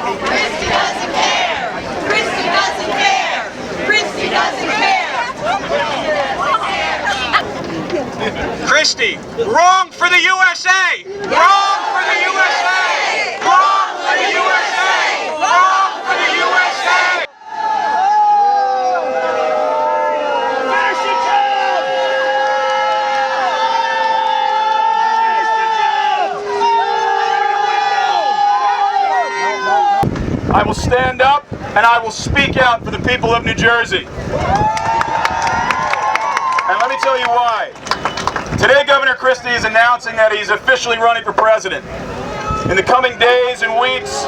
Christie doesn't care. Christie doesn't care. Christie doesn't care. Christie, wrong for the USA! Wrong for the USA! Wrong for the USA! Wrong for the USA! I will stand up and I will speak out for the people of New Jersey. And let me tell you why. Today, Governor Christie is announcing that he's officially running for president. In the coming days and weeks,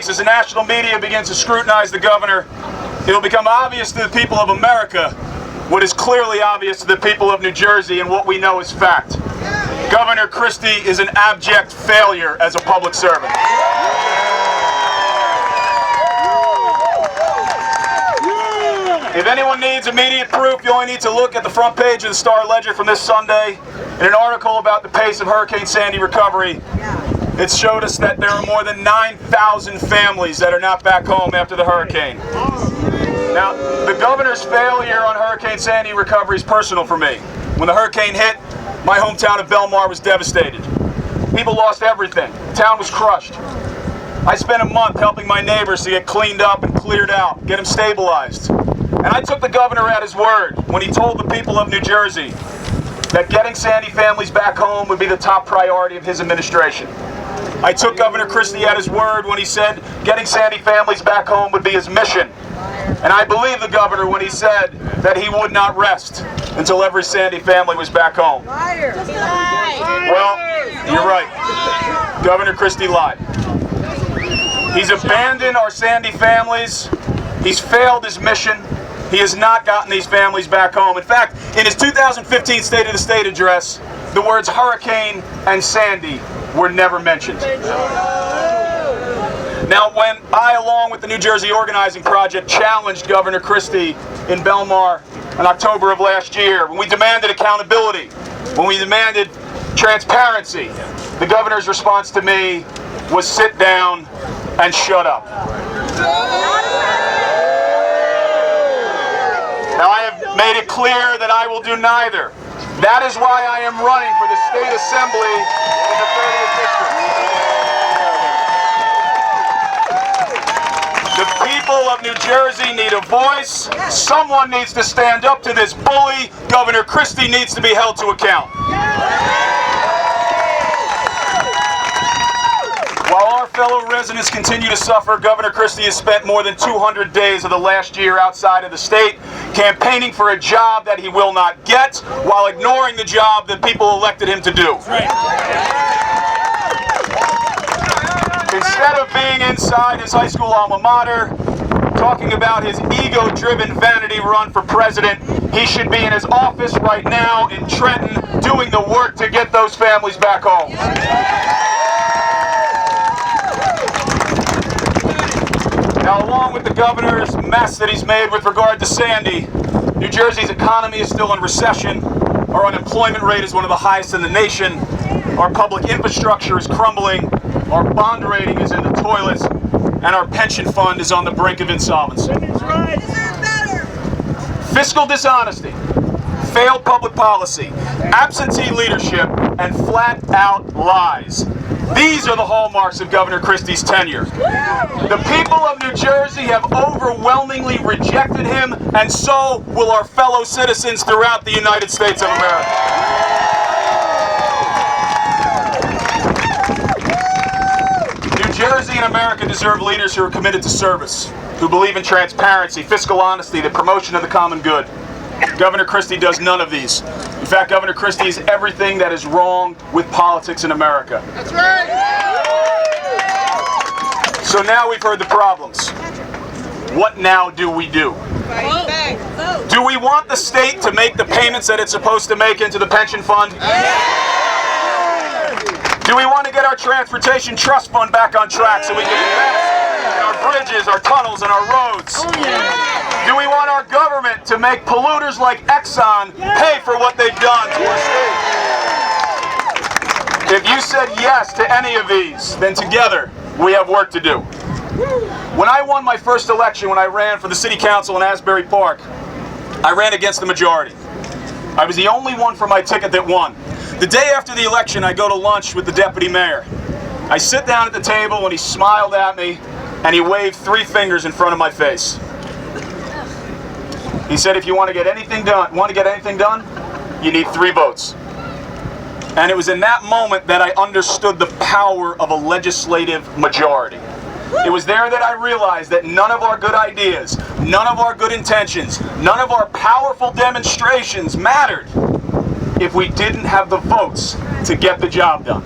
as the national media begins to scrutinize the governor, it will become obvious to the people of America what is clearly obvious to the people of New Jersey and what we know is fact. Governor Christie is an abject failure as a public servant. If anyone needs immediate proof, you only need to look at the front page of the Star-Ledger from this Sunday in an article about the pace of Hurricane Sandy recovery. It showed us that there are more than 9,000 families that are not back home after the hurricane. Now, the governor's failure on Hurricane Sandy recovery is personal for me. When the hurricane hit, my hometown of Belmar was devastated. People lost everything. The town was crushed. I spent a month helping my neighbors to get cleaned up and cleared out, get them stabilized. And I took the governor at his word when he told the people of New Jersey that getting Sandy families back home would be the top priority of his administration. I took Governor Christie at his word when he said getting Sandy families back home would be his mission. And I believe the governor when he said that he would not rest until every Sandy family was back home. Liar. Well, you're right. Governor Christie lied. He's abandoned our Sandy families. He's failed his mission. He has not gotten these families back home. In fact, in his 2015 State of the State address, the words hurricane and Sandy were never mentioned. Now, when I, along with the New Jersey Organizing Project, challenged Governor Christie in Belmar in October of last year, when we demanded accountability, when we demanded transparency, the governor's response to me was sit down and shut up. Now, I have made it clear that I will do neither. That is why I am running for the State Assembly in the 30th District. The people of New Jersey need a voice. Someone needs to stand up to this bully. Governor Christie needs to be held to account. While our fellow residents continue to suffer, Governor Christie has spent more than 200 days of the last year outside of the state campaigning for a job that he will not get while ignoring the job that people elected him to do. Instead of being inside his high school alma mater, talking about his ego-driven vanity run for president, he should be in his office right now in Trenton doing the work to get those families back home. Now, along with the governor's mess that he's made with regard to Sandy, New Jersey's economy is still in recession, our unemployment rate is one of the highest in the nation, our public infrastructure is crumbling, our bond rating is in the toilets, and our pension fund is on the brink of insolvency. Fiscal dishonesty, failed public policy, absentee leadership, and flat-out lies. These are the hallmarks of Governor Christie's tenure. The people of New Jersey have overwhelmingly rejected him, and so will our fellow citizens throughout the United States of America. New Jersey and America deserve leaders who are committed to service, who believe in transparency, fiscal honesty, the promotion of the common good. Governor Christie does none of these. In fact, Governor Christie is everything that is wrong with politics in America. That's right. So now we've heard the problems. What now do we do? Do we want the state to make the payments that it's supposed to make into the pension fund? Do we want to get our transportation trust fund back on track so we can invest in our bridges, our tunnels, and our roads? Do we want our government to make polluters like Exxon pay for what they've done to our state? If you said yes to any of these, then together we have work to do. When I won my first election, when I ran for the city council in Asbury Park, I ran against the majority. I was the only one for my ticket that won. The day after the election, I go to lunch with the deputy mayor. I sit down at the table and he smiled at me and he waved 3 fingers in front of my face. He said, if you want to get anything done, you need 3 votes. And it was in that moment that I understood the power of a legislative majority. It was there that I realized that none of our good ideas, none of our good intentions, none of our powerful demonstrations mattered if we didn't have the votes to get the job done.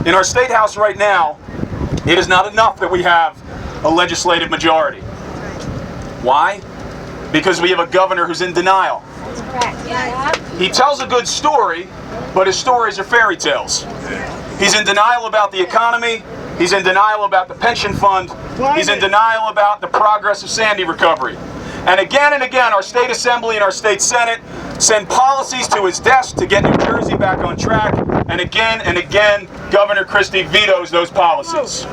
In our state house right now, it is not enough that we have a legislative majority. Why? Because we have a governor who's in denial. He tells a good story, but his stories are fairy tales. He's in denial about the economy. He's in denial about the pension fund. He's in denial about the progress of Sandy recovery. And again, our state assembly and our state senate send policies to his desk to get New Jersey back on track. And again, Governor Christie vetoes those policies.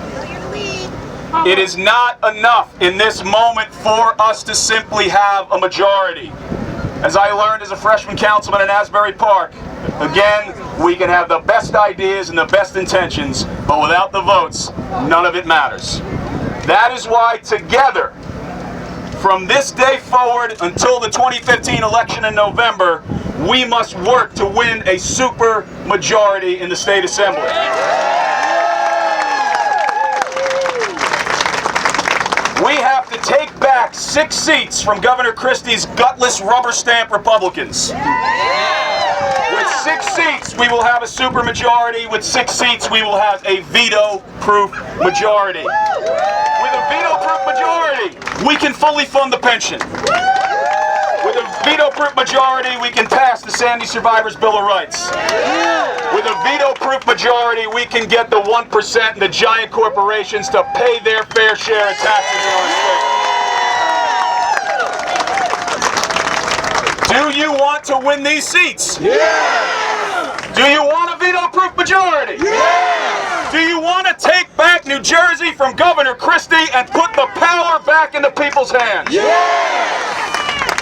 It is not enough in this moment for us to simply have a majority. As I learned as a freshman councilman in Asbury Park, again, we can have the best ideas and the best intentions, but without the votes, none of it matters. That is why together, from this day forward until the 2015 election in November, we must work to win a super majority in the state assembly. We have to take back 6 seats from Governor Christie's gutless rubber stamp Republicans. With 6 seats, we will have a supermajority. With 6 seats, we will have a veto-proof majority. With a veto-proof majority, we can fully fund the pension. With a veto-proof majority, we can pass the Sandy Survivors Bill of Rights. With a veto-proof majority, we can get the 1% and the giant corporations to pay their fair share of taxes in our state. Do you want to win these seats? Yeah! Do you want a veto-proof majority? Yeah! Do you want to take back New Jersey from Governor Christie and put the power back into people's hands? Yeah!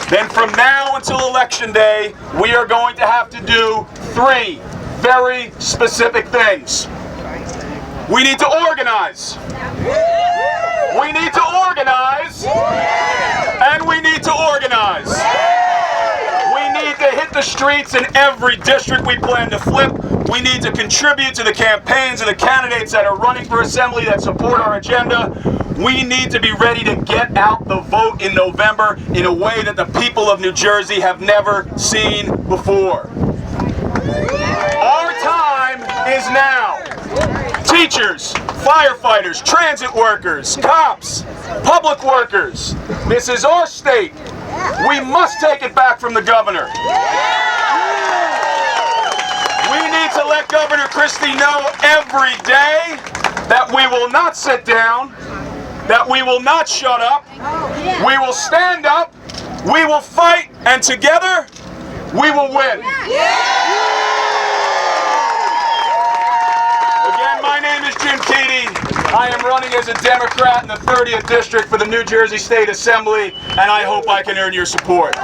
Then from now until Election Day, we are going to have to do 3 very specific things. We need to organize. We need to organize. And we need to organize. We need to hit the streets in every district we plan to flip. We need to contribute to the campaigns of the candidates that are running for assembly that support our agenda. We need to be ready to get out the vote in November in a way that the people of New Jersey have never seen before. Our time is now. Teachers, firefighters, transit workers, cops, public workers. This is our state. We must take it back from the governor. We need to let Governor Christie know every day that we will not sit down, that we will not shut up, we will stand up, we will fight, and together, we will win. Again, my name is Jim Keady. I am running as a Democrat in the 30th District for the New Jersey State Assembly, and I hope I can earn your support.